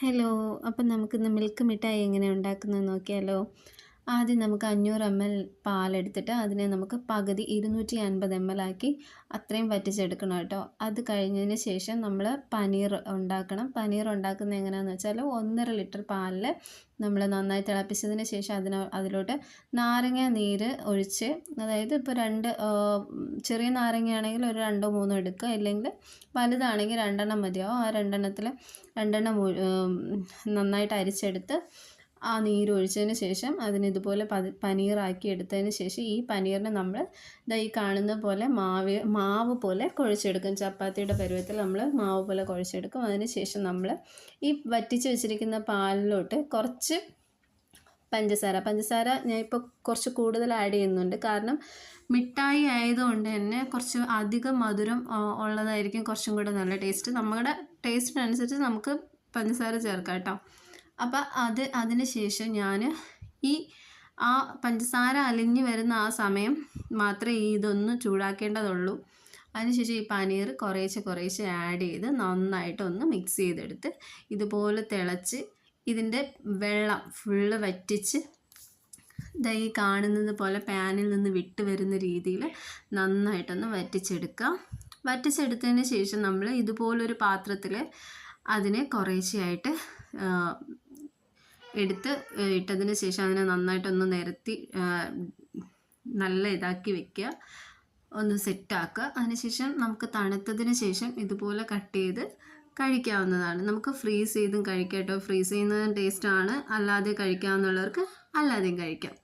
Hello. അപ്പം നമുക്കിന്ന് milk മിഠായി എങ്ങനെ ഉണ്ടാക്കുന്നതെന്ന് നോക്കിയാലോ? ആദ്യം നമുക്ക് 500 ml പാലെടുത്തിട്ട് അതിനെ നമുക്ക് പകുതി 250 ml ആക്കി അത്രയും വറ്റിച്ചെടുക്കണം കേട്ടോ. അത് കഴിഞ്ഞതിന് ശേഷം നമ്മൾ പനീർ ഉണ്ടാക്കണം. പനീർ ഉണ്ടാക്കുന്നത് എങ്ങനെയാണെന്ന് വെച്ചാൽ 1.5 ലിറ്റർ പാലിൽ നമ്മൾ നന്നായി തിളപ്പിച്ചതിന് ശേഷം അതിലോട്ട് നാരങ്ങ നീര് ഒഴിച്ച്, അതായത് ഇപ്പോൾ ചെറിയ നാരങ്ങയാണെങ്കിൽ ഒരു 2 3 എടുക്കുക, ഇല്ലെങ്കിൽ വലുതാണെങ്കിൽ 2 മതിയാവും. ആ 2 നന്നായിട്ട് അരിച്ചെടുത്ത് ആ നീര് ഒഴിച്ചതിന് ശേഷം അതിന് ഇതുപോലെ പനീറാക്കി എടുത്തതിന് ശേഷം ഈ പനീറിനെ നമ്മൾ ഈ കാണുന്ന പോലെ മാവ് പോലെ കുഴച്ചെടുക്കും. ചപ്പാത്തിയുടെ പരുവത്തിൽ നമ്മൾ മാവ് പോലെ കുഴച്ചെടുക്കും. അതിന് ശേഷം നമ്മൾ ഈ വറ്റിച്ച് വെച്ചിരിക്കുന്ന പാലിലോട്ട് കുറച്ച് പഞ്ചസാര ഞാൻ ഇപ്പോൾ കുറച്ച് കൂടുതൽ ആഡ് ചെയ്യുന്നുണ്ട്. കാരണം മിഠായി ആയതുകൊണ്ട് തന്നെ കുറച്ച് അധികം മധുരം ഉള്ളതായിരിക്കും കുറച്ചും കൂടെ നല്ല ടേസ്റ്റ്. നമ്മുടെ ടേസ്റ്റിനനുസരിച്ച് നമുക്ക് പഞ്ചസാര ചേർക്കാം കേട്ടോ. അപ്പോൾ അതിന് ശേഷം ഞാൻ ആ പഞ്ചസാര അലിഞ്ഞ് വരുന്ന ആ സമയം മാത്രമേ ഇതൊന്ന് ചൂടാക്കേണ്ടതുള്ളൂ. അതിനുശേഷം ഈ പനീർ കുറേശ്ശെ ആഡ് ചെയ്ത് നന്നായിട്ടൊന്ന് മിക്സ് ചെയ്തെടുത്ത് ഇതുപോലെ തിളച്ച് ഇതിൻ്റെ വെള്ളം ഫുള്ള് വറ്റിച്ച് ഈ കാണുന്നത് പോലെ പാനിൽ നിന്ന് വിട്ട് വരുന്ന രീതിയിൽ നന്നായിട്ടൊന്ന് വറ്റിച്ചെടുത്തതിന് ശേഷം നമ്മൾ ഇതുപോലൊരു പാത്രത്തിൽ അതിനെ കുറേശ്ശെയായിട്ട് എടുത്ത് ഇട്ടതിന് ശേഷം അതിനെ നന്നായിട്ടൊന്ന് നിരത്തി നല്ല ഇതാക്കി വെക്കുക, ഒന്ന് സെറ്റാക്കുക. അതിനുശേഷം നമുക്ക് തണുത്തതിന് ശേഷം ഇതുപോലെ കട്ട് ചെയ്ത് കഴിക്കാവുന്നതാണ്. നമുക്ക് ഫ്രീസ് ചെയ്തും കഴിക്കാം കേട്ടോ. ഫ്രീസ് ചെയ്യുന്നതും ടേസ്റ്റാണ്, അല്ലാതെ കഴിക്കാവുന്നവർക്ക് അല്ലാതെയും കഴിക്കാം.